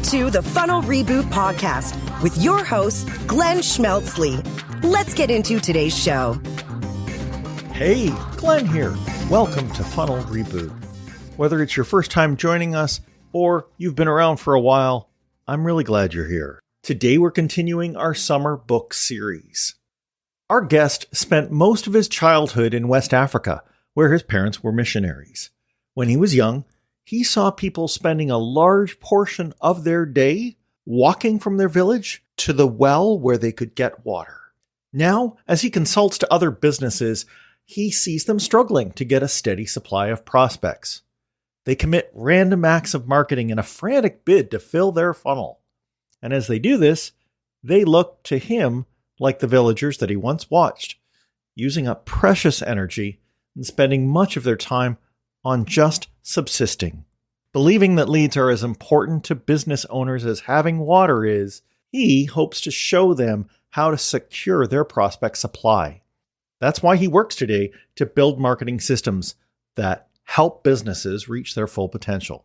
to the Funnel Reboot Podcast with your host, Glenn Schmeltzley. Let's get into today's show. Hey, Glenn here. Welcome to Funnel Reboot. Whether it's your first time joining us or you've been around for a while, I'm really glad you're here. Today we're continuing our summer book series. Our guest spent most of his childhood in West Africa, where his parents were missionaries. When he was young, he saw people spending a large portion of their day walking from their village to the well where they could get water. Now, as he consults to other businesses, he sees them struggling to get a steady supply of prospects. They commit random acts of marketing in a frantic bid to fill their funnel. And as they do this, they look to him like the villagers that he once watched, using up precious energy and spending much of their time on just subsisting. Believing that leads are as important to business owners as having water is, he hopes to show them how to secure their prospect supply. That's why he works today to build marketing systems that help businesses reach their full potential.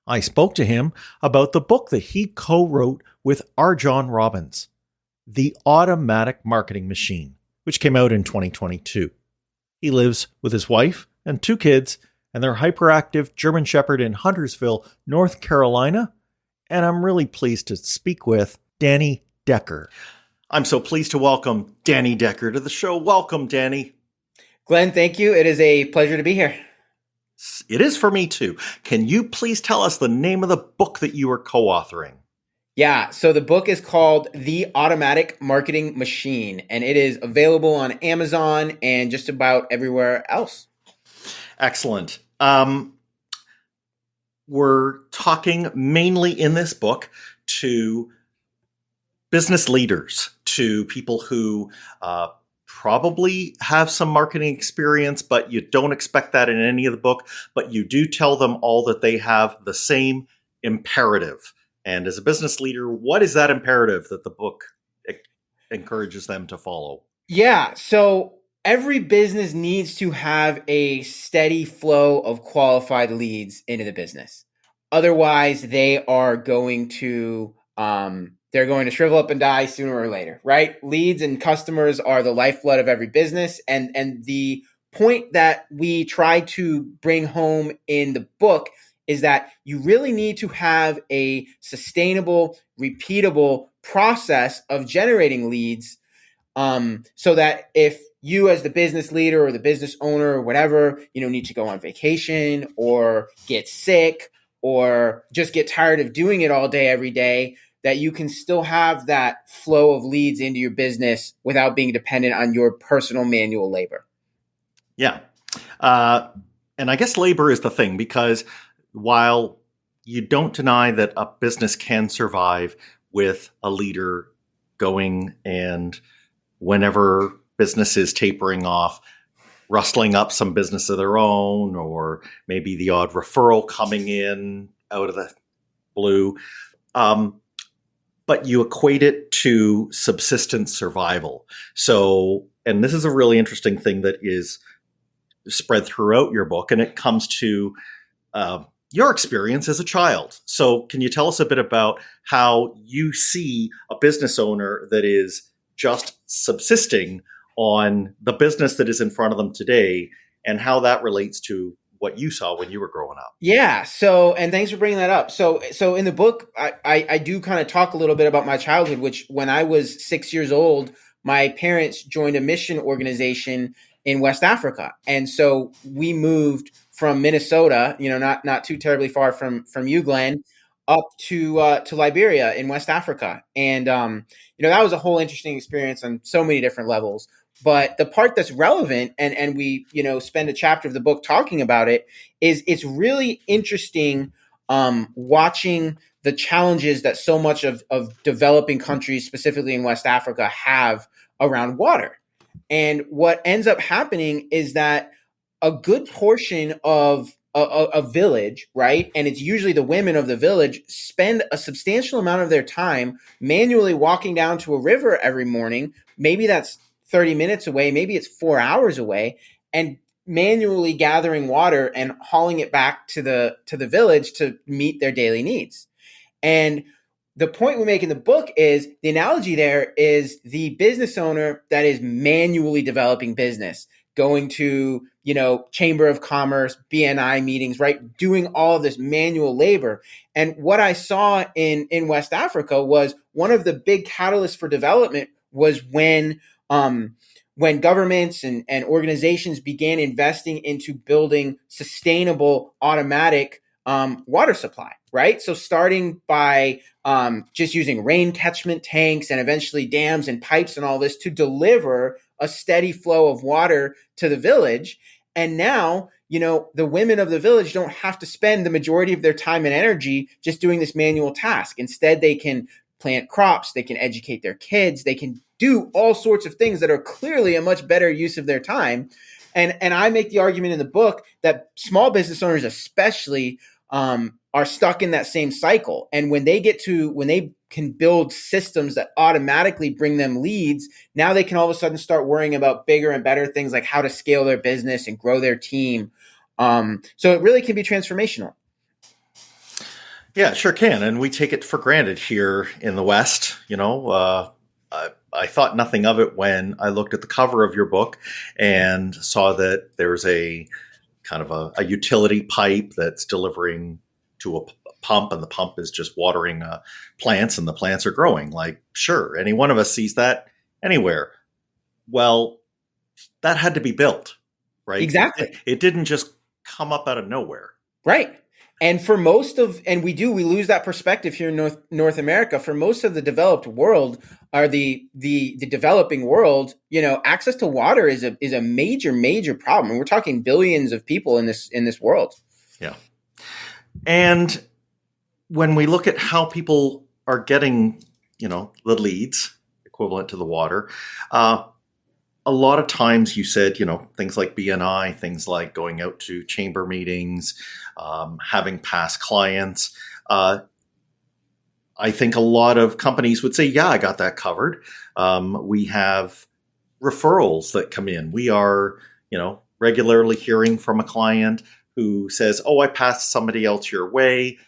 I spoke to him about the book that he co-wrote with R. John Robbins, The Automatic Marketing Machine, which came out in 2022. He lives with his wife and 2 kids and their hyperactive German Shepherd in Huntersville, North Carolina. And I'm really pleased to speak with Danny Decker. I'm so pleased to welcome Danny Decker to the show. Welcome, Danny. Glenn, thank you. It is a pleasure to be here. It is for me too. Can you please tell us the name of the book that you are co-authoring? Yeah, so the book is called The Automatic Marketing Machine, and it is available on Amazon and just about everywhere else. Excellent. We're talking mainly in this book to business leaders, to people who probably have some marketing experience, but you don't expect that in any of the book, but you do tell them all that they have the same imperative. And as a business leader, what is that imperative that the book encourages them to follow? Yeah, so every business needs to have a steady flow of qualified leads into the business. Otherwise, they are going to shrivel up and die sooner or later, right? Leads and customers are the lifeblood of every business. And the point that we try to bring home in the book is that you really need to have a sustainable, repeatable process of generating leads, so that if you as the business leader or the business owner or whatever, need to go on vacation or get sick or just get tired of doing it all day, every day, that you can still have that flow of leads into your business without being dependent on your personal manual labor. Yeah. And I guess labor is the thing, because while you don't deny that a business can survive with a leader going and whenever business is tapering off, rustling up some business of their own, or maybe the odd referral coming in out of the blue. But you equate it to subsistence survival. So, and this is a really interesting thing that is spread throughout your book, and it comes to your experience as a child. So can you tell us a bit about how you see a business owner that is just subsisting on the business that is in front of them today, and how that relates to what you saw when you were growing up? Yeah. So, and thanks for bringing that up. So in the book, I do kind of talk a little bit about my childhood, which when I was 6 years old, my parents joined a mission organization in West Africa. And so we moved from Minnesota, not too terribly far from you, Glenn, up to Liberia in West Africa. And, that was a whole interesting experience on so many different levels. But the part that's relevant, and we, spend a chapter of the book talking about it, is it's really interesting watching the challenges that so much of developing countries, specifically in West Africa, have around water. And what ends up happening is that a good portion of a village, right, and it's usually the women of the village, spend a substantial amount of their time manually walking down to a river every morning. Maybe that's 30 minutes away, maybe it's 4 hours away, and manually gathering water and hauling it back to the village to meet their daily needs. And the point we make in the book is the analogy there is the business owner that is manually developing business, going to, Chamber of Commerce, BNI meetings, right? Doing all of this manual labor. And what I saw in West Africa was one of the big catalysts for development was when governments and organizations began investing into building sustainable automatic water supply, right? So starting by just using rain catchment tanks and eventually dams and pipes and all this to deliver a steady flow of water to the village. And now, the women of the village don't have to spend the majority of their time and energy just doing this manual task. Instead, they can plant crops, they can educate their kids, they can do all sorts of things that are clearly a much better use of their time. And I make the argument in the book that small business owners especially are stuck in that same cycle. And when they can build systems that automatically bring them leads, now they can all of a sudden start worrying about bigger and better things like how to scale their business and grow their team. So it really can be transformational. Yeah, it sure can. And we take it for granted here in the West. I thought nothing of it when I looked at the cover of your book and saw that there's a kind of a utility pipe that's delivering to a pump, and the pump is just watering plants, and the plants are growing. Like, sure, any one of us sees that anywhere. Well, that had to be built, right? Exactly. It didn't just come up out of nowhere. Right. And for we lose that perspective here in North America. For most of the developed world, or the developing world, access to water is a major problem. And we're talking billions of people in this world. Yeah. And when we look at how people are getting, the leads equivalent to the water, a lot of times you said, things like BNI, things like going out to chamber meetings, having past clients. I think a lot of companies would say, yeah, I got that covered. We have referrals that come in. We are, regularly hearing from a client who says, oh, I passed somebody else your way.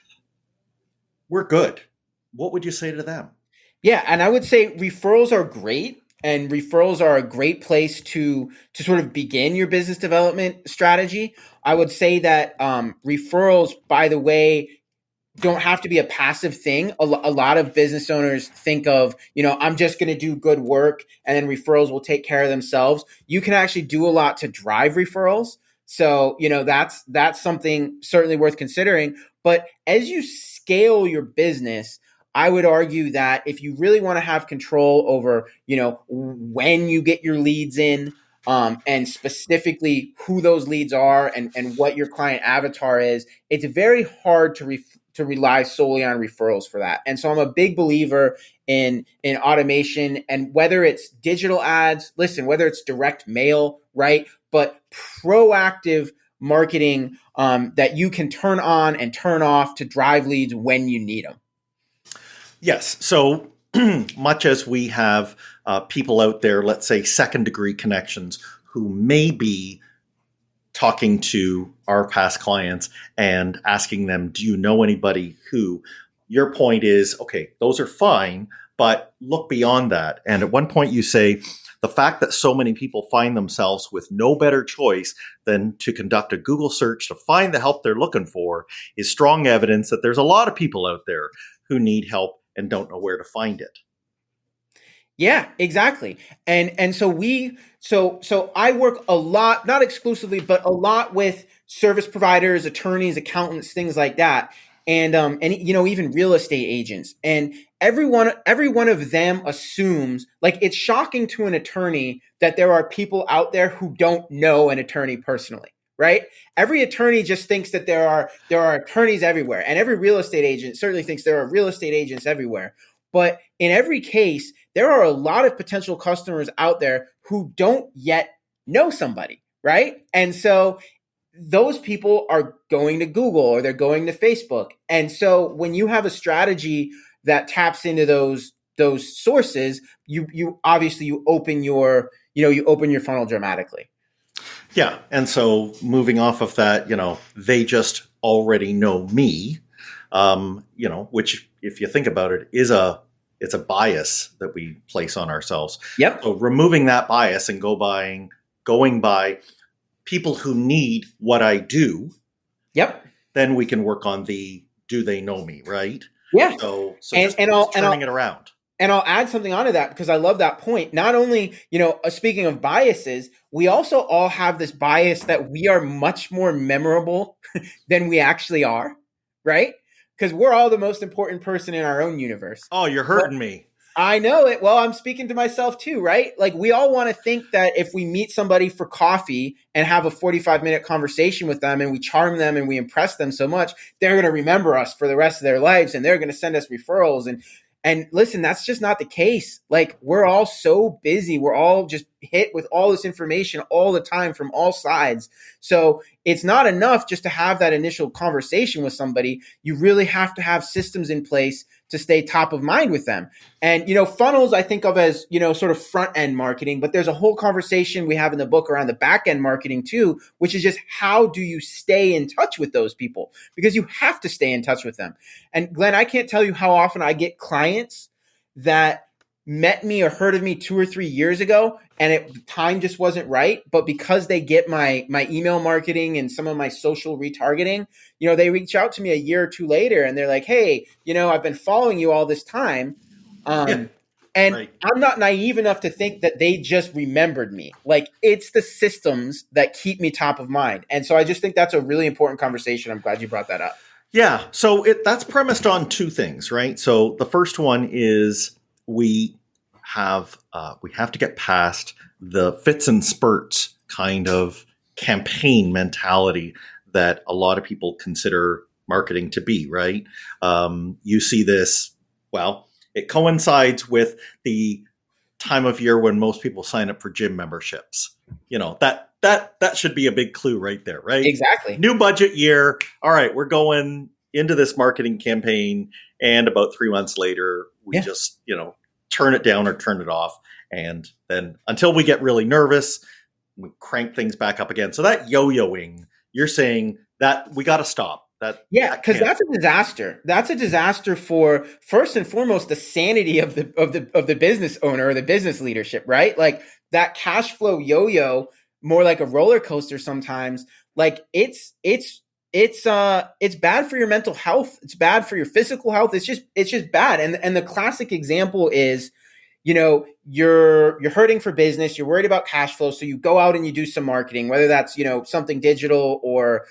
We're good. What would you say to them? Yeah, and I would say referrals are great. And referrals are a great place to sort of begin your business development strategy. I would say that referrals, by the way, don't have to be a passive thing. A lot of business owners think of, I'm just going to do good work and then referrals will take care of themselves. You can actually do a lot to drive referrals. So, that's something certainly worth considering. But as you scale your business, I would argue that if you really want to have control over, when you get your leads in, and specifically who those leads are and what your client avatar is, it's very hard to rely solely on referrals for that. And so I'm a big believer in automation, and whether it's digital ads, whether it's direct mail, right? But proactive marketing that you can turn on and turn off to drive leads when you need them. Yes. So much as we have people out there, let's say second degree connections, who may be talking to our past clients and asking them, do you know anybody who? Your point is, okay, those are fine, but look beyond that. And at one point you say, the fact that so many people find themselves with no better choice than to conduct a Google search to find the help they're looking for is strong evidence that there's a lot of people out there who need help and don't know where to find it. Yeah, exactly. And so I work a lot, not exclusively, but a lot with service providers, attorneys, accountants, things like that. And even real estate agents. And every one of them assumes, like, it's shocking to an attorney that there are people out there who don't know an attorney personally. Right? Every attorney just thinks that there are attorneys everywhere. And every real estate agent certainly thinks there are real estate agents everywhere. But in every case, there are a lot of potential customers out there who don't yet know somebody, right? And so those people are going to Google or they're going to Facebook. And so when you have a strategy that taps into those sources, you obviously open your funnel dramatically. Yeah. And so moving off of that, they just already know me, which if you think about it, it's a bias that we place on ourselves. Yep. So removing that bias and going by people who need what I do. Yep. Then we can work on the do they know me, right? Yeah. So And just turning it around. And I'll add something onto that because I love that point. Not only, speaking of biases, we also all have this bias that we are much more memorable than we actually are, right? Because we're all the most important person in our own universe. Oh, you're hurting me. I know it. Well, I'm speaking to myself too, right? Like we all want to think that if we meet somebody for coffee and have a 45-minute conversation with them and we charm them and we impress them so much, they're going to remember us for the rest of their lives and they're going to send us referrals. And listen, that's just not the case. Like we're all so busy. We're all just hit with all this information all the time from all sides. So it's not enough just to have that initial conversation with somebody. You really have to have systems in place to stay top of mind with them. And, funnels I think of as, sort of front end marketing, but there's a whole conversation we have in the book around the back end marketing too, which is just how do you stay in touch with those people? Because you have to stay in touch with them. And Glenn, I can't tell you how often I get clients that met me or heard of me 2 or 3 years ago and the time just wasn't right. But because they get my email marketing and some of my social retargeting, they reach out to me a year or two later and they're like, hey, I've been following you all this time. And right. I'm not naive enough to think that they just remembered me. Like it's the systems that keep me top of mind. And so I just think that's a really important conversation. I'm glad you brought that up. Yeah. So that's premised on two things, right? So the first one is we have to get past the fits and spurts kind of campaign mentality that a lot of people consider marketing to be, right? You see this, well, it coincides with the time of year when most people sign up for gym memberships. That should be a big clue right there, right? Exactly. New budget year. All right, we're going into this marketing campaign, and about 3 months later, we just, turn it down or turn it off. And then until we get really nervous, we crank things back up again. So that yo-yoing, you're saying that we got to stop. Because that's a disaster. That's a disaster for first and foremost the sanity of the business owner or the business leadership, right? Like that cash flow yo-yo, more like a roller coaster sometimes. Like it's bad for your mental health. It's bad for your physical health. It's just bad. And the classic example is, you're hurting for business. You're worried about cash flow. So you go out and you do some marketing, whether that's, something digital or,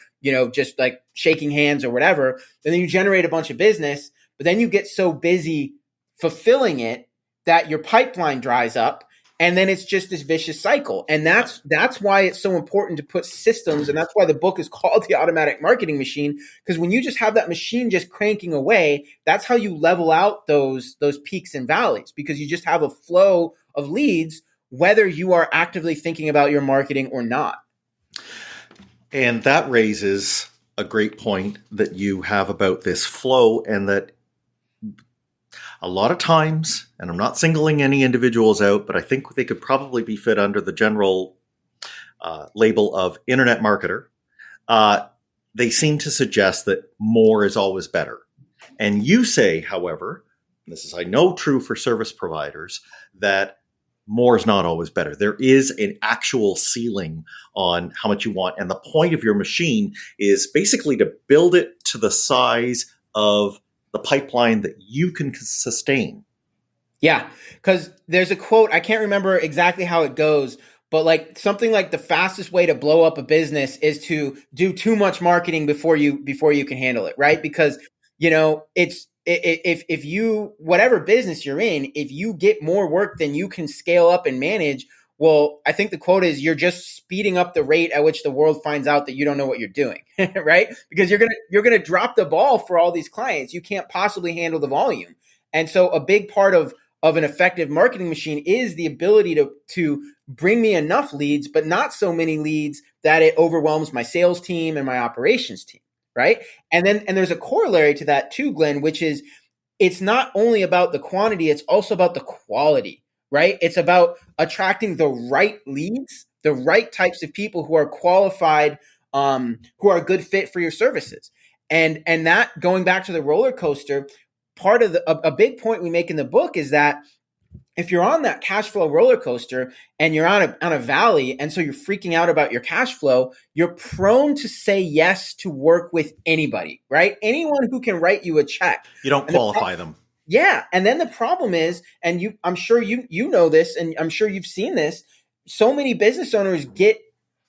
just like shaking hands or whatever. And then you generate a bunch of business, but then you get so busy fulfilling it that your pipeline dries up. And then it's just this vicious cycle. And that's why it's so important to put systems. And that's why the book is called The Automatic Marketing Machine. Because when you just have that machine just cranking away, that's how you level out those peaks and valleys, because you just have a flow of leads, whether you are actively thinking about your marketing or not. And that raises a great point that you have about this flow, and that a lot of times, and I'm not singling any individuals out, but I think they could probably be fit under the general label of internet marketer. They seem to suggest that more is always better. And you say, however, and this is, I know, true for service providers, that more is not always better. There is an actual ceiling on how much you want. And the point of your machine is basically to build it to the size of the pipeline that you can sustain. Yeah, because there's a quote, I can't remember exactly how it goes, but like something like the fastest way to blow up a business is to do too much marketing before you can handle it, right? Because, if you, whatever business you're in, if you get more work than you can scale up and manage, well, I think the quote is you're just speeding up the rate at which the world finds out that you don't know what you're doing, right? Because you're gonna drop the ball for all these clients. You can't possibly handle the volume. And so a big part of an effective marketing machine is the ability to bring me enough leads, but not so many leads that it overwhelms my sales team and my operations team, right? And there's a corollary to that too, Glenn, which is it's not only about the quantity, it's also about the quality, right? It's about attracting the right leads, the right types of people who are qualified, who are a good fit for your services. And that, going back to the roller coaster, part of a big point we make in the book is that if you're on that cash flow roller coaster and you're on a valley, and so you're freaking out about your cash flow, you're prone to say yes to work with anybody, right? Anyone who can write you a check. You don't qualify them. Yeah. And then the problem is, and I'm sure you know this, and I'm sure you've seen this, so many business owners get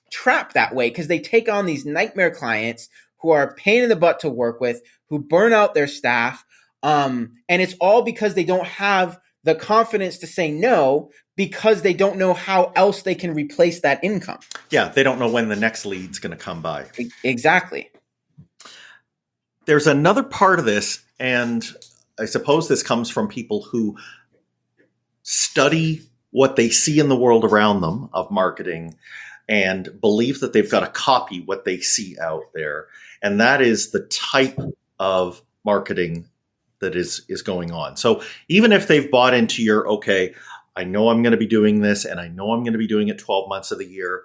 trapped that way because they take on these nightmare clients who are a pain in the butt to work with, who burn out their staff. And it's all because they don't have the confidence to say no, because they don't know how else they can replace that income. Yeah, they don't know when the next lead's going to come by. Exactly. There's another part of this, and I suppose this comes from people who study what they see in the world around them of marketing and believe that they've got to copy what they see out there. And that is the type of marketing that is going on. So even if they've bought into your, okay, I know I'm going to be doing this and I know I'm going to be doing it 12 months of the year,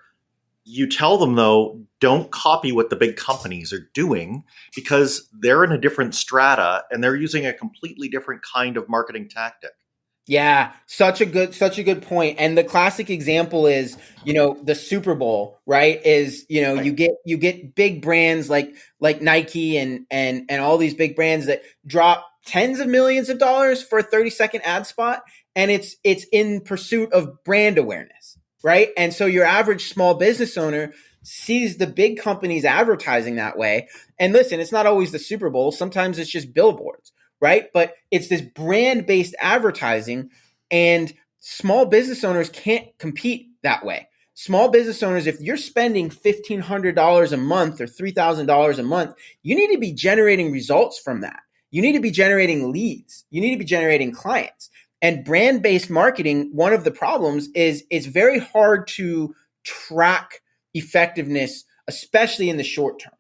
you tell them, though, don't copy what the big companies are doing, because they're in a different strata and they're using a completely different kind of marketing tactic. Yeah, such a good point. And the classic example is, the Super Bowl, right? Is, Right. you get big brands like Nike and all these big brands that drop tens of millions of dollars for a 30-second ad spot, and it's in pursuit of brand awareness, right? And so your average small business owner sees the big companies advertising that way. And listen, it's not always the Super Bowl. Sometimes it's just billboards, right? But it's this brand-based advertising, and small business owners can't compete that way. Small business owners, if you're spending $1,500 a month or $3,000 a month, you need to be generating results from that. You need to be generating leads. You need to be generating clients. And brand-based marketing, one of the problems is it's very hard to track effectiveness, especially in the short term.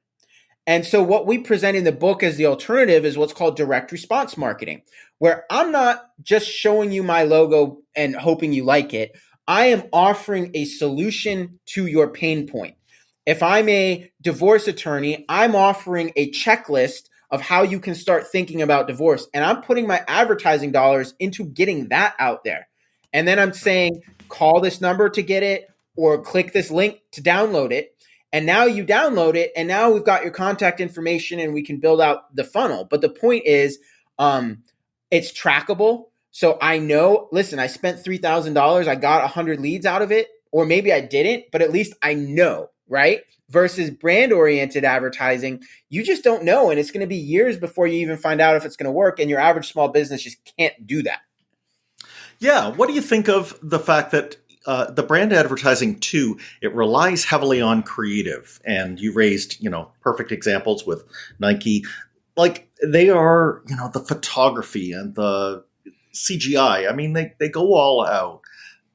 And so what we present in the book as the alternative is what's called direct response marketing, where I'm not just showing you my logo and hoping you like it. I am offering a solution to your pain point. If I'm a divorce attorney, I'm offering a checklist of how you can start thinking about divorce. And I'm putting my advertising dollars into getting that out there. And then I'm saying, call this number to get it, or click this link to download it. And now you download it, and now we've got your contact information and we can build out the funnel. But the point is, it's trackable. So I know, listen, I spent $3,000. I got 100 leads out of it, or maybe I didn't, but at least I know, right? Versus brand-oriented advertising, you just don't know. And it's going to be years before you even find out if it's going to work. And your average small business just can't do that. Yeah. What do you think of the fact that the brand advertising too, it relies heavily on creative, and you raised, perfect examples with Nike. Like they are, the photography and the CGI. I mean, they go all out.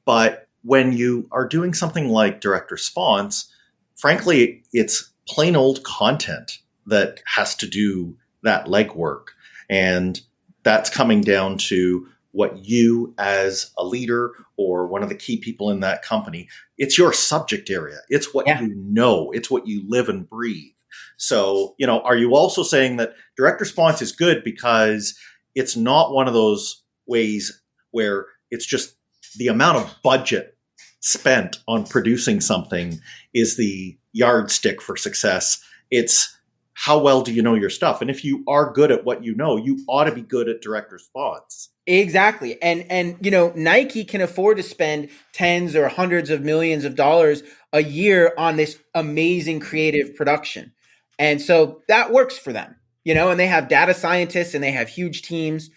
But when you are doing something like direct response, frankly, it's plain old content that has to do that legwork. And that's coming down to what you as a leader or one of the key people in that company, it's your subject area. It's what you know. It's what you live and breathe. So, are you also saying that direct response is good because it's not one of those ways where it's just the amount of budget spent on producing something is the yardstick for success? It's how well do you know your stuff? And if you are good at what you know, you ought to be good at direct response. Exactly. And Nike can afford to spend tens or hundreds of millions of dollars a year on this amazing creative production. And so that works for them, and they have data scientists and they have huge teams.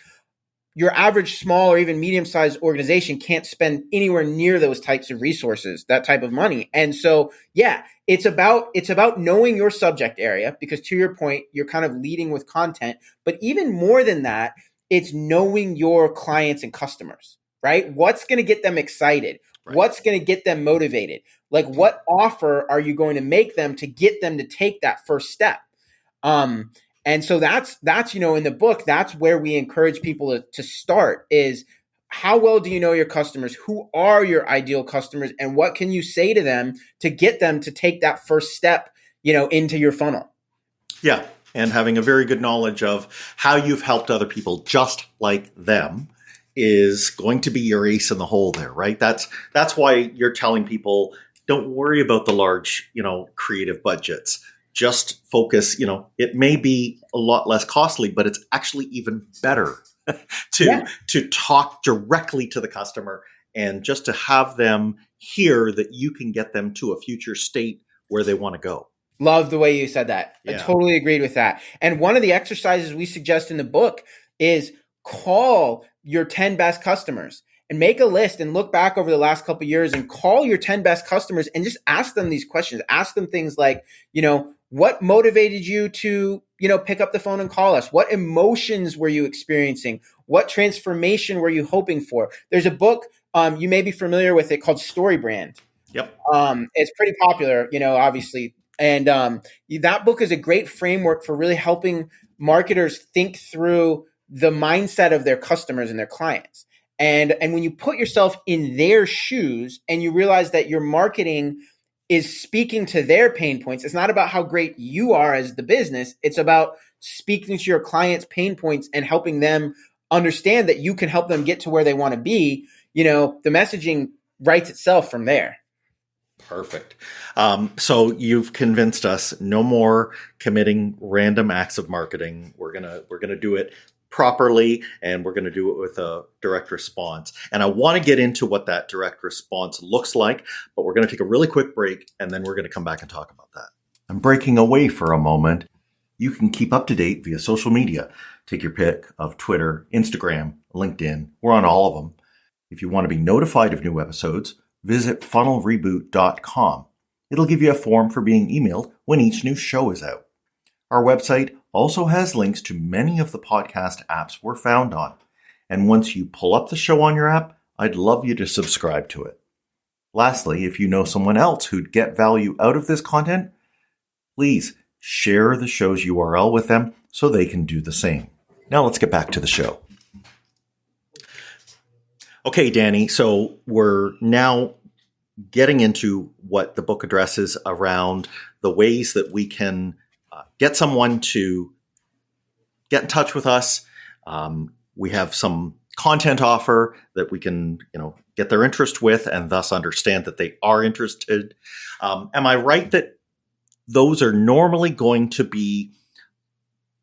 Your average small or even medium-sized organization can't spend anywhere near those types of resources, that type of money. And so, it's about knowing your subject area, because to your point, you're kind of leading with content. But even more than that, it's knowing your clients and customers, right? What's going to get them excited? Right. What's going to get them motivated? Like, what offer are you going to make them to get them to take that first step? And so that's in the book, that's where we encourage people to start is, how well do you know your customers? Who are your ideal customers? And what can you say to them to get them to take that first step, into your funnel? Yeah. and having a very good knowledge of how you've helped other people just like them is going to be your ace in the hole there, right? That's why you're telling people, don't worry about the large, creative budgets. Just focus, it may be a lot less costly, but it's actually even better to talk directly to the customer and just to have them hear that you can get them to a future state where they want to go. Love the way you said that. Yeah. I totally agreed with that. And one of the exercises we suggest in the book is call your 10 best customers and make a list and look back over the last couple of years and call your 10 best customers and just ask them these questions. Ask them things like, what motivated you to, pick up the phone and call us? What emotions were you experiencing? What transformation were you hoping for? There's a book, you may be familiar with it, called Story Brand. Yep. It's pretty popular, obviously. And that book is a great framework for really helping marketers think through the mindset of their customers and their clients. And when you put yourself in their shoes and you realize that your marketing is speaking to their pain points, it's not about how great you are as the business. It's about speaking to your clients' pain points and helping them understand that you can help them get to where they want to be. The messaging writes itself from there. Perfect. So you've convinced us no more committing random acts of marketing. We're gonna do it properly, and we're gonna do it with a direct response. And I want to get into what that direct response looks like, but we're gonna take a really quick break, and then we're gonna come back and talk about that. I'm breaking away for a moment. You can keep up to date via social media. Take your pick of Twitter, Instagram, LinkedIn. We're on all of them. If you want to be notified of new episodes, visit funnelreboot.com. It'll give you a form for being emailed when each new show is out. Our website also has links to many of the podcast apps we're found on. And once you pull up the show on your app, I'd love you to subscribe to it. Lastly, if you know someone else who'd get value out of this content, please share the show's URL with them so they can do the same. Now let's get back to the show. Okay, Danny, so we're now getting into what the book addresses around the ways that we can get someone to get in touch with us. We have some content offer that we can, get their interest with and thus understand that they are interested. Am I right that those are normally going to be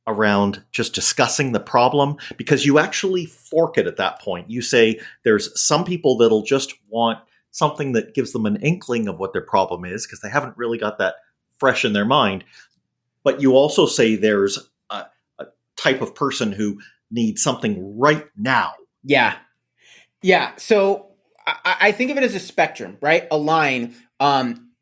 around just discussing the problem? Because you actually fork it at that point. You say there's some people that'll just want something that gives them an inkling of what their problem is because they haven't really got that fresh in their mind. But you also say there's a type of person who needs something right now. Yeah. So I think of it as a spectrum, right? A line.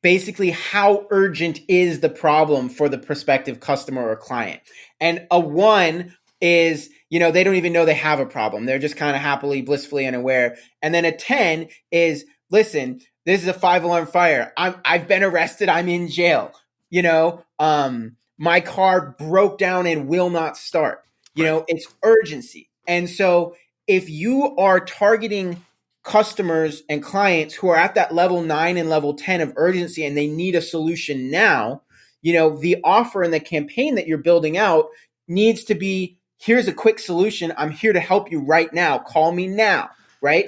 Basically, how urgent is the problem for the prospective customer or client? And a 1 is, they don't even know they have a problem. They're just kind of happily, blissfully unaware. And then a 10 is, listen, this is a 5-alarm fire. I've been arrested. I'm in jail. My car broke down and will not start. It's urgency. And so if you are targeting customers and clients who are at that level 9 and level 10 of urgency and they need a solution now, the offer and the campaign that you're building out needs to be, here's a quick solution. I'm here to help you right now. Call me now, right?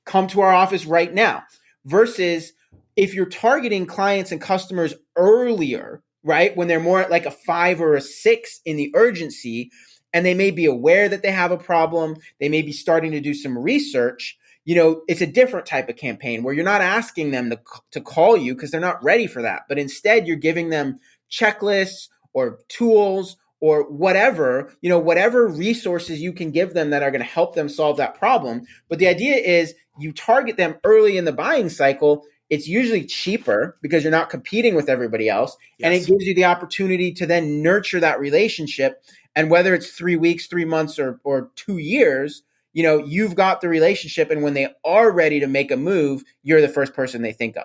Come to our office right now. Versus if you're targeting clients and customers earlier, right? When they're more at like a 5 or a 6 in the urgency, and they may be aware that they have a problem. They may be starting to do some research. It's a different type of campaign where you're not asking them to call you because they're not ready for that. But instead, you're giving them checklists or tools or whatever, whatever resources you can give them that are going to help them solve that problem. But the idea is you target them early in the buying cycle. It's usually cheaper because you're not competing with everybody else. Yes. And it gives you the opportunity to then nurture that relationship. And whether it's 3 weeks, 3 months, or 2 years, you've got the relationship. And when they are ready to make a move, you're the first person they think of.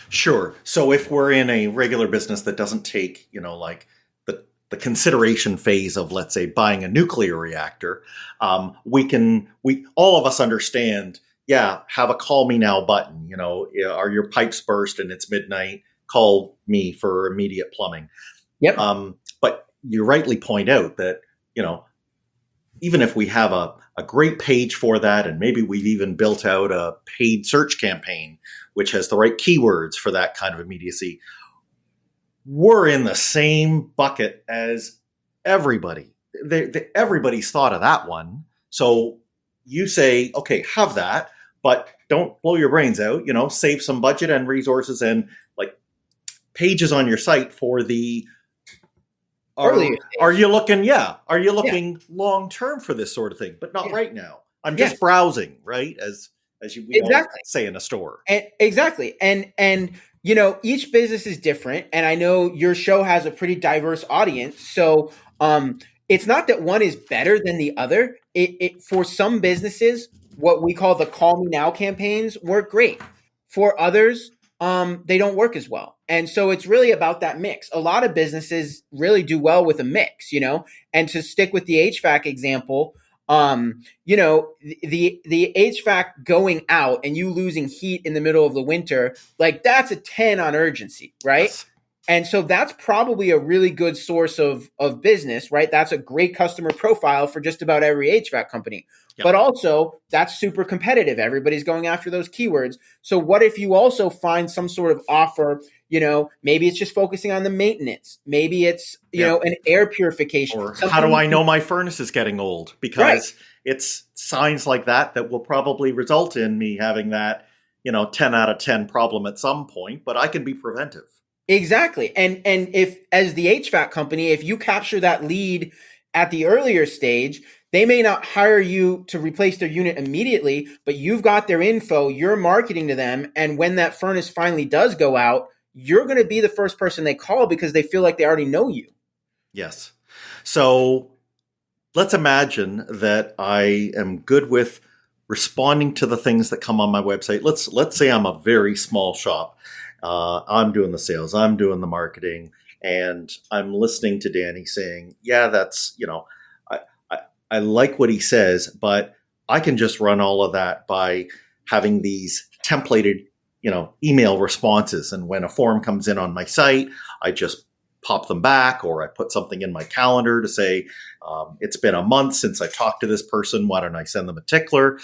Sure. So if we're in a regular business that doesn't take, like the consideration phase of, let's say, buying a nuclear reactor, we all of us understand, have a call me now button. Are your pipes burst and it's midnight? Call me for immediate plumbing. Yep. But you rightly point out that, even if we have a great page for that, and maybe we've even built out a paid search campaign, which has the right keywords for that kind of immediacy, we're in the same bucket as everybody. Everybody's thought of that one. So you say, okay, have that, but don't blow your brains out, save some budget and resources and like pages on your site for the are you looking long term for this sort of thing, but not right now. I'm just browsing, right? As we all say in a store. Exactly. And each business is different, and I know your show has a pretty diverse audience. So it's not that one is better than the other. It for some businesses, what we call the Call Me Now campaigns work great. For others, they don't work as well. And so it's really about that mix. A lot of businesses really do well with a mix, and to stick with the HVAC example, the HVAC going out and you losing heat in the middle of the winter, like that's a 10 on urgency, right? Yes. And so that's probably a really good source of business, right? That's a great customer profile for just about every HVAC company. Yep. But also that's super competitive. Everybody's going after those keywords. So what if you also find some sort of offer, maybe it's just focusing on the maintenance. Maybe it's, an air purification. Or how do I know my furnace is getting old? Because it's signs like that will probably result in me having that, 10 out of 10 problem at some point, but I can be preventive. Exactly. And if, as the HVAC company, if you capture that lead at the earlier stage, they may not hire you to replace their unit immediately, but you've got their info, you're marketing to them. And when that furnace finally does go out, you're going to be the first person they call because they feel like they already know you. Yes. So let's imagine that I am good with responding to the things that come on my website. Let's say I'm a very small shop. I'm doing the sales, I'm doing the marketing, and I'm listening to Danny saying, yeah, that's, I like what he says, but I can just run all of that by having these templated, email responses. And when a form comes in on my site, I just pop them back, or I put something in my calendar to say, it's been a month since I talked to this person. Why don't I send them a tickler?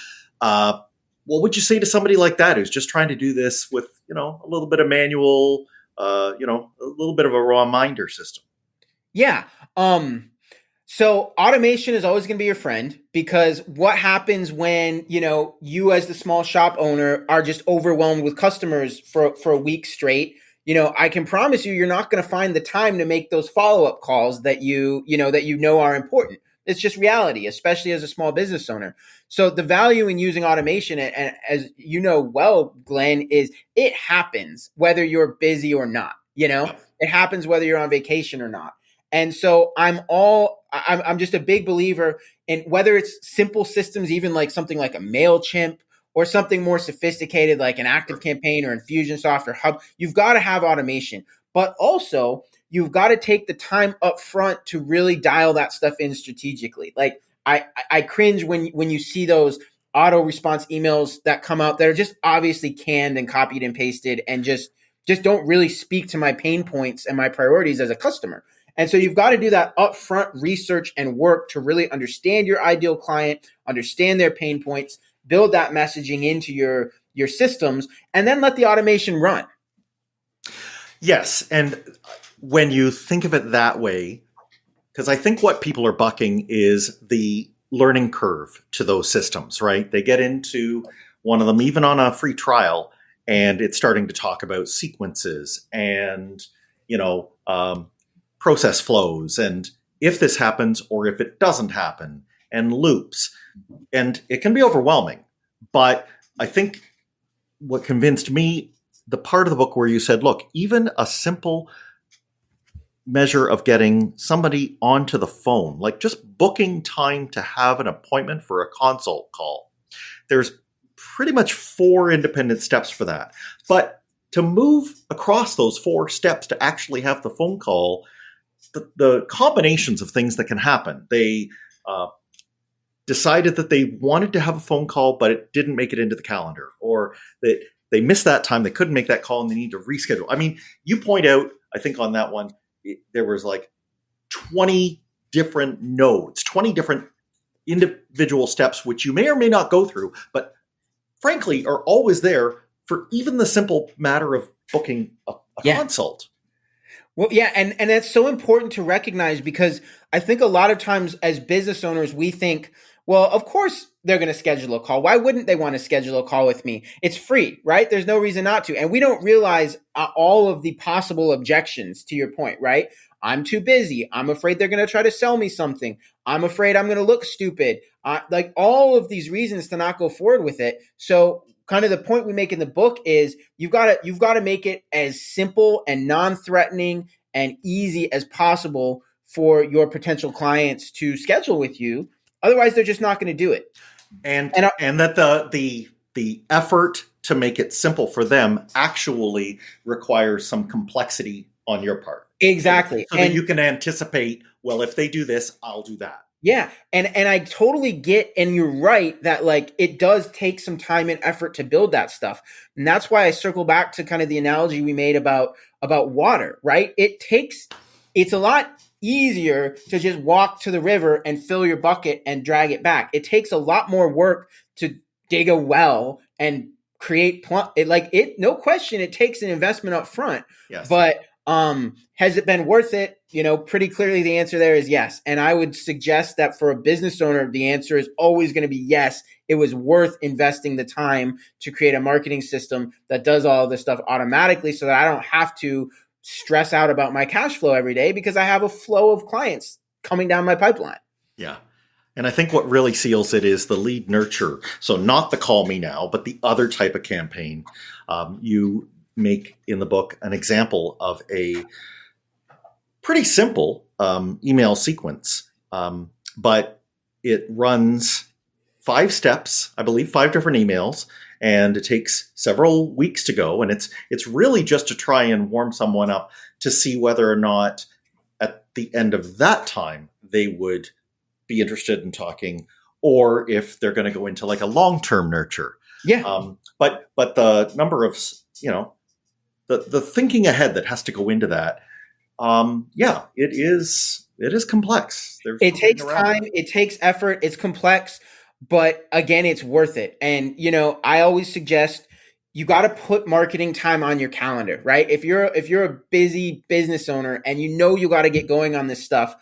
What would you say to somebody like that who's just trying to do this with, a little bit of manual, a little bit of a reminder system? Yeah. So automation is always going to be your friend, because what happens when, you as the small shop owner are just overwhelmed with customers for a week straight? I can promise you're not going to find the time to make those follow-up calls that you know are important. It's just reality, especially as a small business owner. So the value in using automation, and as you know well, Glenn, is it happens whether you're busy or not. It happens whether you're on vacation or not. And so I'm just a big believer in whether it's simple systems, even like something like a MailChimp, or something more sophisticated like an ActiveCampaign or Infusionsoft or Hub. You've got to have automation, but also you've got to take the time up front to really dial that stuff in strategically. Like I cringe when you see those auto response emails that come out that are just obviously canned and copied and pasted and just don't really speak to my pain points and my priorities as a customer. And so you've got to do that upfront research and work to really understand your ideal client, understand their pain points, build that messaging into your systems, and then let the automation run. Yes. And when you think of it that way, because I think what people are bucking is the learning curve to those systems, right? They get into one of them, even on a free trial, and it's starting to talk about sequences and, process flows, and if this happens or if it doesn't happen, and loops. And it can be overwhelming. But I think what convinced me, the part of the book where you said, look, even a simple measure of getting somebody onto the phone, like just booking time to have an appointment for a consult call, there's pretty much 4 independent steps for that. But to move across those 4 steps to actually have the phone call, the combinations of things that can happen. They decided that they wanted to have a phone call, but it didn't make it into the calendar, or that they missed that time. They couldn't make that call and they need to reschedule. I mean, you point out, I think on that one, there was like 20 different nodes, 20 different individual steps, which you may or may not go through, but frankly are always there for even the simple matter of booking a consult. Well, yeah, and that's so important to recognize, because I think a lot of times as business owners, we think, well, of course they're going to schedule a call. Why wouldn't they want to schedule a call with me? It's free, right? There's no reason not to. And we don't realize all of the possible objections to your point, right? I'm too busy. I'm afraid they're going to try to sell me something. I'm afraid I'm going to look stupid. Like all of these reasons to not go forward with it. So kind of the point we make in the book is you've got to make it as simple and non-threatening and easy as possible for your potential clients to schedule with you. Otherwise, they're just not going to do it. And that the effort to make it simple for them actually requires some complexity on your part. Exactly. So that you can anticipate, well, if they do this, I'll do that. Yeah. And I totally get, and you're right, that like it does take some time and effort to build that stuff. And that's why I circle back to kind of the analogy we made about water, right? It's a lot easier to just walk to the river and fill your bucket and drag it back. It takes a lot more work to dig a well and create no question, it takes an investment up front. Yes. But has it been worth it? Pretty clearly the answer there is yes. And I would suggest that for a business owner, the answer is always going to be yes. It was worth investing the time to create a marketing system that does all of this stuff automatically so that I don't have to stress out about my cash flow every day because I have a flow of clients coming down my pipeline. Yeah. And I think what really seals it is the lead nurture. So not the call me now, but the other type of campaign. You make in the book an example of a pretty simple email sequence, but it runs 5 steps, I believe 5 different emails, and it takes several weeks to go. And it's really just to try and warm someone up to see whether or not at the end of that time they would be interested in talking, or if they're going to go into like a long-term nurture. Yeah. But the number of, the thinking ahead that has to go into that. It is complex. It takes time. It takes effort. It's complex, but again, it's worth it. And, I always suggest you got to put marketing time on your calendar, right? If you're a busy business owner and you got to get going on this stuff,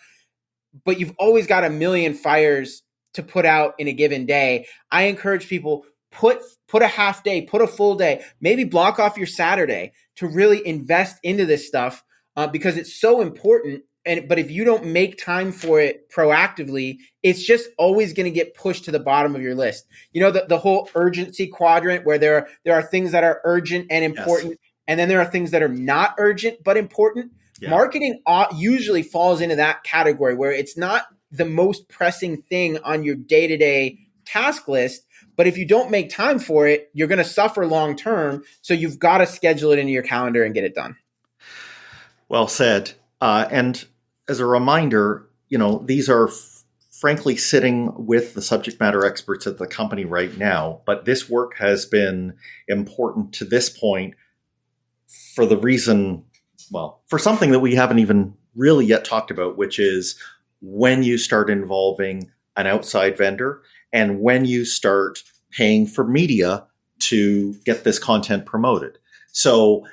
but you've always got a million fires to put out in a given day, I encourage people, put a half day, put a full day, maybe block off your Saturday to really invest into this stuff because it's so important. But if you don't make time for it proactively, it's just always going to get pushed to the bottom of your list. The whole urgency quadrant where there are things that are urgent and important, yes, and then there are things that are not urgent but important. Yeah. Marketing usually falls into that category where it's not the most pressing thing on your day-to-day task list, but if you don't make time for it, you're going to suffer long term. So you've got to schedule it into your calendar and get it done. Well said. And as a reminder, these are frankly sitting with the subject matter experts at the company right now, but this work has been important to this point for the reason, for something that we haven't even really yet talked about, which is when you start involving an outside vendor and when you start paying for media to get this content promoted. So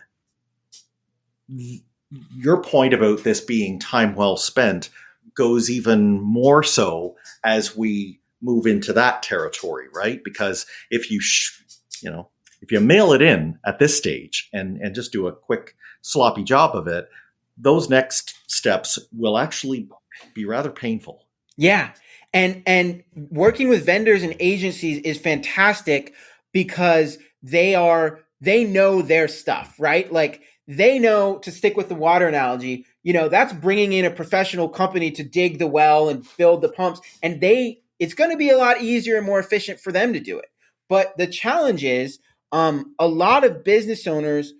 your point about this being time well spent goes even more so as we move into that territory, right? Because if you, if you mail it in at this stage and just do a quick sloppy job of it, those next steps will actually be rather painful. Yeah. And working with vendors and agencies is fantastic because they know their stuff, right? Like they know, to stick with the water analogy, that's bringing in a professional company to dig the well and build the pumps. And it's going to be a lot easier and more efficient for them to do it. But the challenge is a lot of business owners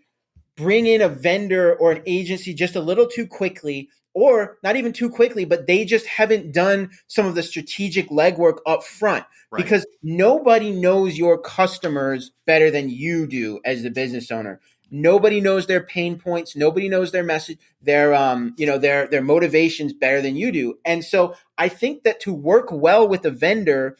bring in a vendor or an agency just a little too quickly, or not even too quickly, but they just haven't done some of the strategic legwork up front. Right. Because nobody knows your customers better than you do as the business owner. Nobody knows their pain points. Nobody knows their message, their motivations better than you do. And so I think that to work well with a vendor,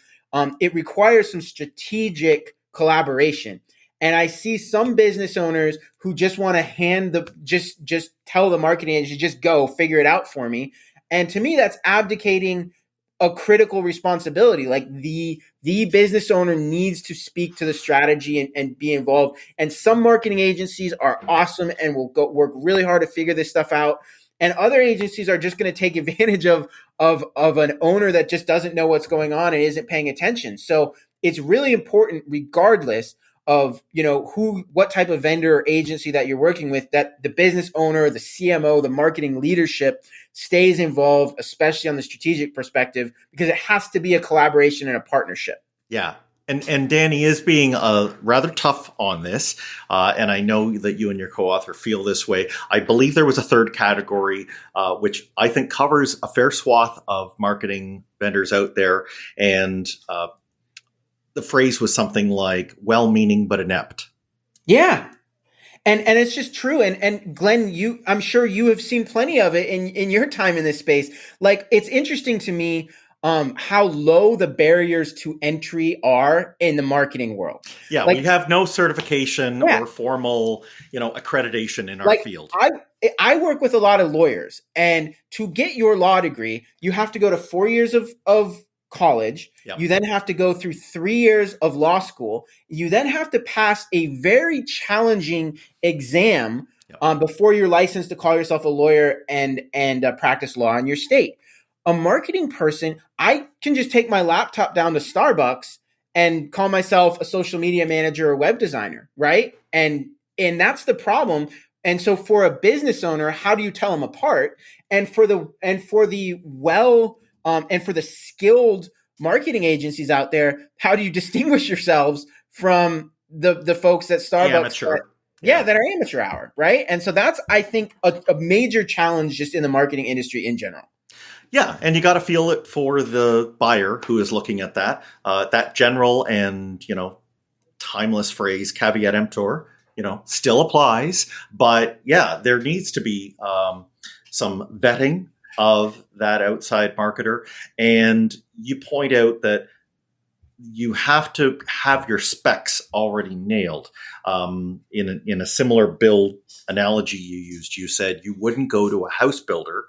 it requires some strategic collaboration. And I see some business owners who just want to just tell the marketing agency, just go figure it out for me. And to me, that's abdicating a critical responsibility. Like the business owner needs to speak to the strategy and be involved. And some marketing agencies are awesome and will go work really hard to figure this stuff out. And other agencies are just going to take advantage of an owner that just doesn't know what's going on and isn't paying attention. So it's really important, regardless of what type of vendor or agency that you're working with, that the business owner, the CMO, the marketing leadership stays involved, especially on the strategic perspective, because it has to be a collaboration and a partnership. Yeah. And Danny is being rather tough on this. And I know that you and your co-author feel this way. I believe there was a third category, which I think covers a fair swath of marketing vendors out there. And the phrase was something like well-meaning but inept. Yeah. And it's just true. And Glenn, I'm sure you have seen plenty of it in your time in this space. Like, it's interesting to me how low the barriers to entry are in the marketing world. Yeah, we have no certification or formal, accreditation in our field. I work with a lot of lawyers, and to get your law degree, you have to go to 4 years of college. Yep. You then have to go through 3 years of law school. You then have to pass a very challenging exam before you're licensed to call yourself a lawyer and practice law in your state. A marketing person, I can just take my laptop down to Starbucks and call myself a social media manager or web designer, right? And that's the problem. And so for a business owner, how do you tell them apart? And for the skilled marketing agencies out there, how do you distinguish yourselves from the folks at Starbucks that are amateur hour, right? And so that's, I think, a major challenge just in the marketing industry in general. Yeah, and you got to feel it for the buyer who is looking at that. That general and timeless phrase, caveat emptor, still applies. But yeah, there needs to be some vetting of that outside marketer. And you point out that you have to have your specs already nailed. In a similar build analogy you used, you said you wouldn't go to a house builder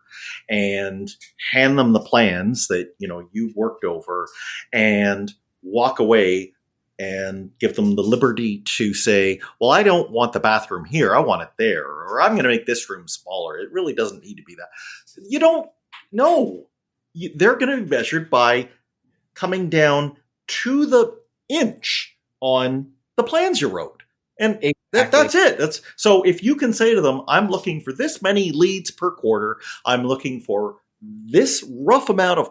and hand them the plans that you've worked over and walk away and give them the liberty to say, well, I don't want the bathroom here. I want it there. Or I'm going to make this room smaller. It really doesn't need to be that. You don't know. They're going to be measured by coming down to the inch on the plans you wrote. And that's it. So if you can say to them, I'm looking for this many leads per quarter, I'm looking for this rough amount of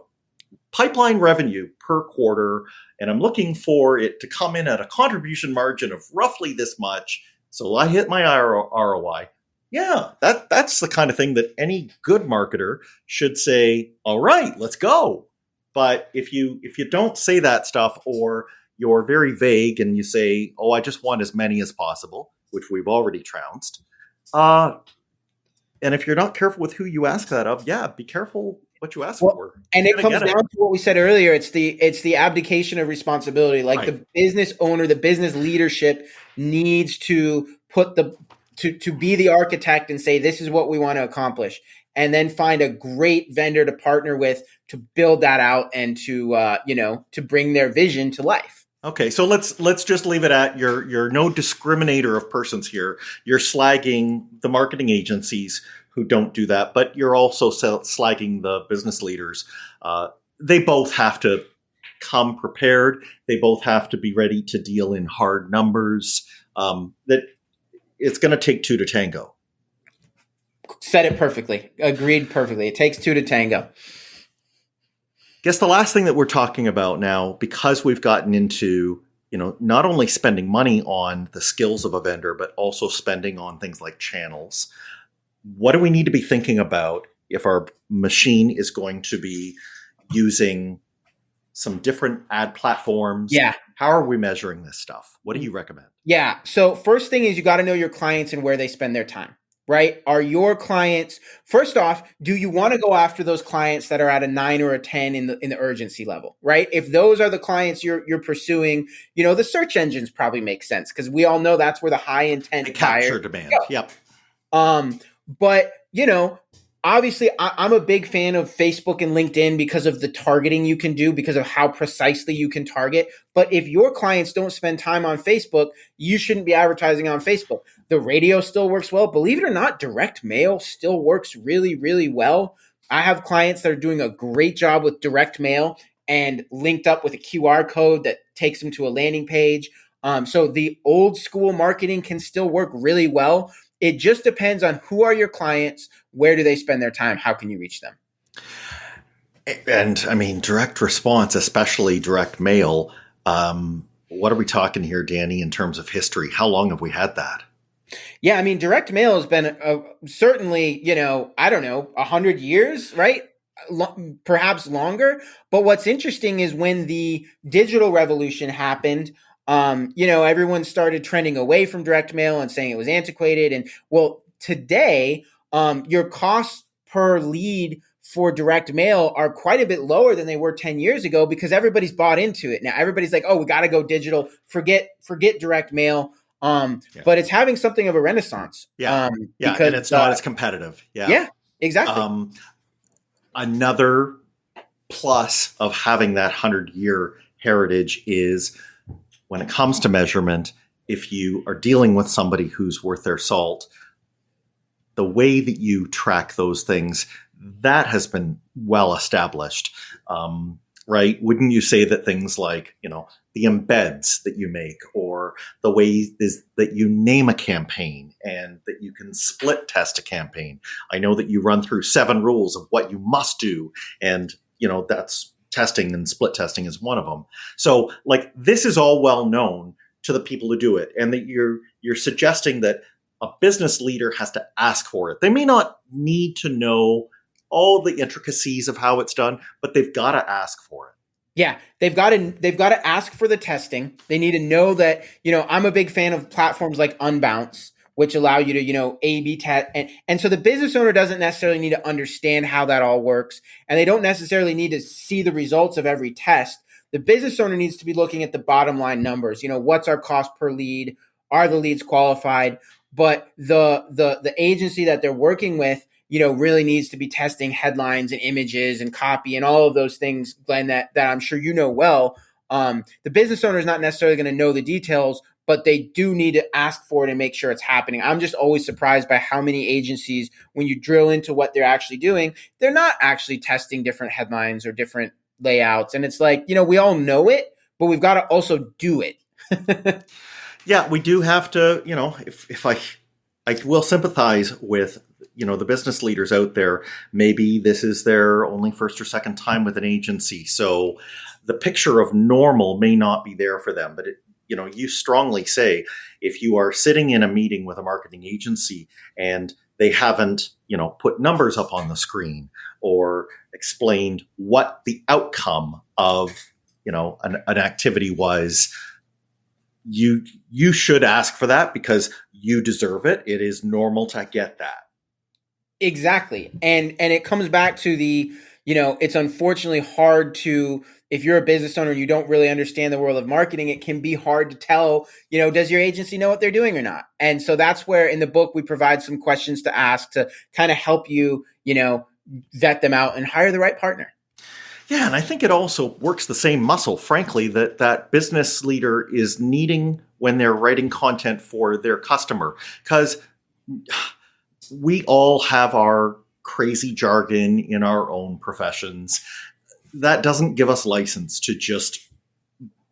pipeline revenue per quarter, and I'm looking for it to come in at a contribution margin of roughly this much, so I hit my ROI. Yeah, that's the kind of thing that any good marketer should say, all right, let's go. But if you don't say that stuff, or you're very vague and you say, oh, I just want as many as possible, which we've already trounced. And if you're not careful with who you ask that of, be careful what you ask for. And it comes down to what we said earlier. It's the abdication of responsibility. Like the business owner, the business leadership needs to to be the architect and say, this is what we want to accomplish. And then find a great vendor to partner with to build that out and to bring their vision to life. Okay, so let's just leave it at you're no discriminator of persons here. You're slagging the marketing agencies who don't do that, but you're also slagging the business leaders. They both have to come prepared. They both have to be ready to deal in hard numbers. That it's going to take two to tango. Said it perfectly. Agreed perfectly. It takes two to tango. Guess the last thing that we're talking about now, because we've gotten into, not only spending money on the skills of a vendor, but also spending on things like channels. What do we need to be thinking about if our machine is going to be using some different ad platforms. Yeah. How are we measuring this stuff? What do you recommend? Yeah. So first thing is you got to know your clients and where they spend their time, right? Are your clients, first off, do you want to go after those clients that are at a 9 or a 10 in the urgency level, right? If those are the clients you're pursuing, the search engines probably make sense because we all know that's where the high intent They capture demand. go. Yep. But obviously I'm a big fan of Facebook and LinkedIn because of the targeting you can do, because of how precisely you can target. But if your clients don't spend time on Facebook, you shouldn't be advertising on Facebook. The radio still works well. Believe it or not, direct mail still works really, really well. I have clients that are doing a great job with direct mail and linked up with a QR code that takes them to a landing page. So the old school marketing can still work really well. It just depends on who are your clients, where do they spend their time, how can you reach them? And I mean, direct response, especially direct mail. What are we talking here, Danny, in terms of history? How long have we had that? Yeah, I mean, direct mail has been certainly, 100 years, right? Perhaps longer. But what's interesting is when the digital revolution happened, everyone started trending away from direct mail and saying it was antiquated. And well, today, your costs per lead for direct mail are quite a bit lower than they were 10 years ago because everybody's bought into it. Now everybody's like, oh, we got to go digital, forget direct mail. But it's having something of a renaissance. Because, and it's not as competitive. Yeah, exactly. Another plus of having that 100-year heritage is when it comes to measurement, if you are dealing with somebody who's worth their salt, the way that you track those things, that has been well established, right? Wouldn't you say that things like, the embeds that you make or the way is that you name a campaign and that you can split test a campaign? I know that you run through 7 rules of what you must do. And, that's testing, and split testing is one of them. So this is all well known to the people who do it. And that you're suggesting that a business leader has to ask for it. They may not need to know all the intricacies of how it's done, but they've got to ask for it. Yeah, they've got to ask for the testing. They need to know that, I'm a big fan of platforms like Unbounce, which allow you to, A/B test. And so the business owner doesn't necessarily need to understand how that all works. And they don't necessarily need to see the results of every test. The business owner needs to be looking at the bottom line numbers. What's our cost per lead? Are the leads qualified? But the agency that they're working with, really needs to be testing headlines and images and copy and all of those things, Glenn, that I'm sure you know well. The business owner is not necessarily going to know the details, but they do need to ask for it and make sure it's happening. I'm just always surprised by how many agencies, when you drill into what they're actually doing, they're not actually testing different headlines or different layouts. And it's like, we all know it, but we've got to also do it. Yeah, we do have to, if I will sympathize with, the business leaders out there. Maybe this is their only first or second time with an agency. So the picture of normal may not be there for them. But, you strongly say if you are sitting in a meeting with a marketing agency and they haven't, put numbers up on the screen or explained what the outcome of, an activity was, you should ask for that because you deserve it. It is normal to get that. Exactly. And it comes back to the, it's unfortunately hard to, if you're a business owner and you don't really understand the world of marketing, it can be hard to tell, does your agency know what they're doing or not? And so that's where in the book, we provide some questions to ask to kind of help you, vet them out and hire the right partner. Yeah, and I think it also works the same muscle, frankly, that business leader is needing when they're writing content for their customer. Because we all have our crazy jargon in our own professions. That doesn't give us license to just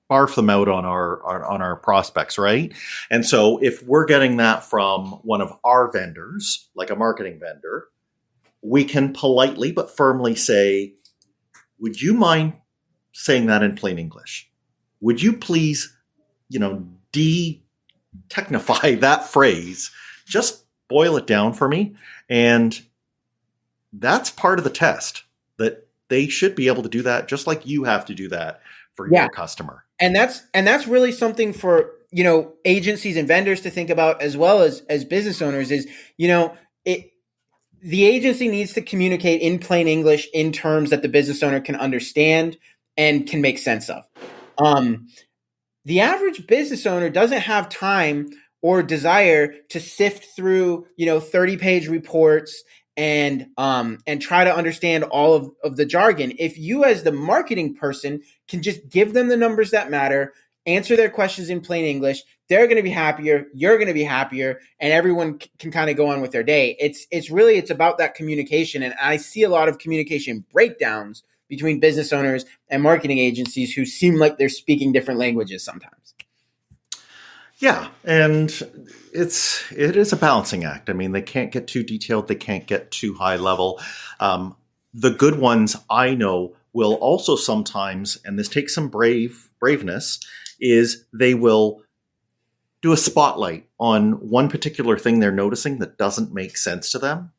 barf them out on our prospects, right? And so if we're getting that from one of our vendors, like a marketing vendor, we can politely but firmly say, would you mind saying that in plain English? Would you please, de-technify that phrase? Just boil it down for me. And that's part of the test, that they should be able to do that just like you have to do that for your customer. And that's really something for, agencies and vendors to think about, as well as business owners, is, the agency needs to communicate in plain English in terms that the business owner can understand and can make sense of. The average business owner doesn't have time or desire to sift through, 30-page reports and try to understand all of the jargon. If you, as the marketing person, can just give them the numbers that matter, answer their questions in plain English, they're going to be happier, you're going to be happier, and everyone can kind of go on with their day. It's about that communication. And I see a lot of communication breakdowns between business owners and marketing agencies who seem like they're speaking different languages sometimes. Yeah, and it is a balancing act. I mean, they can't get too detailed. They can't get too high level. The good ones I know will also sometimes, and this takes some braveness, is they will do a spotlight on one particular thing they're noticing that doesn't make sense to them.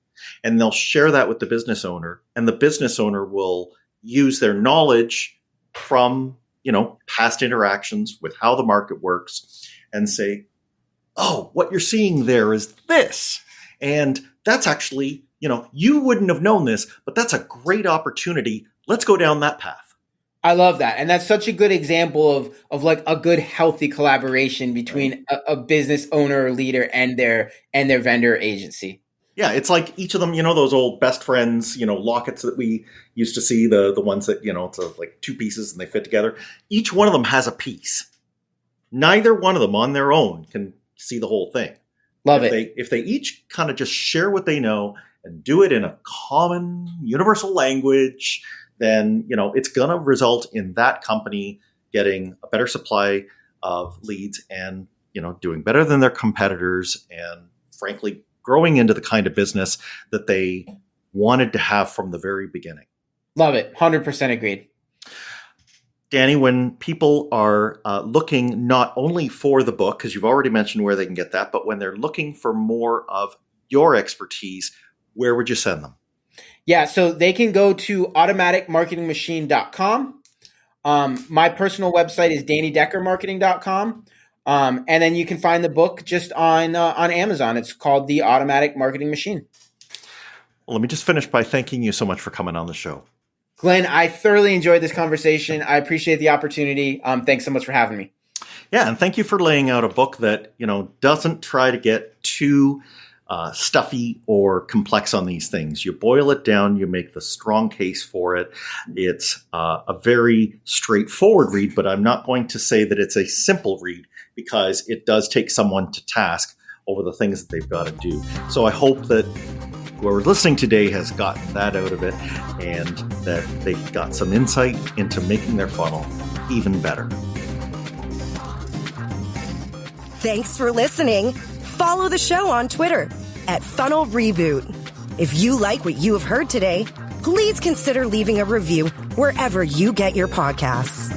And they'll share that with the business owner, and the business owner will use their knowledge from, past interactions with how the market works and say, oh, what you're seeing there is this. And that's actually, you wouldn't have known this, but that's a great opportunity. Let's go down that path. I love that. And that's such a good example of like a good, healthy collaboration between a business owner or leader and their vendor agency. Yeah, it's like each of them, those old best friends, lockets that we used to see, the ones that, it's like two pieces and they fit together. Each one of them has a piece. Neither one of them on their own can see the whole thing. Love it. If they each kind of just share what they know and do it in a common universal language, then, it's going to result in that company getting a better supply of leads and, doing better than their competitors and, frankly, growing into the kind of business that they wanted to have from the very beginning. Love it. 100% agreed. Danny, when people are looking not only for the book, because you've already mentioned where they can get that, but when they're looking for more of your expertise, where would you send them? Yeah, so they can go to automaticmarketingmachine.com. My personal website is dannydeckermarketing.com. And then you can find the book just on Amazon. It's called The Automatic Marketing Machine. Well, let me just finish by thanking you so much for coming on the show. Glenn, I thoroughly enjoyed this conversation. I appreciate the opportunity. Thanks so much for having me. Yeah, and thank you for laying out a book that, doesn't try to get too stuffy or complex on these things. You boil it down, you make the strong case for it. It's a very straightforward read, but I'm not going to say that it's a simple read because it does take someone to task over the things that they've got to do. So I hope that whoever listening today has gotten that out of it and that they've got some insight into making their funnel even better. Thanks for listening. Follow the show on Twitter @Funnel Reboot. If you like what you have heard today, please consider leaving a review wherever you get your podcasts.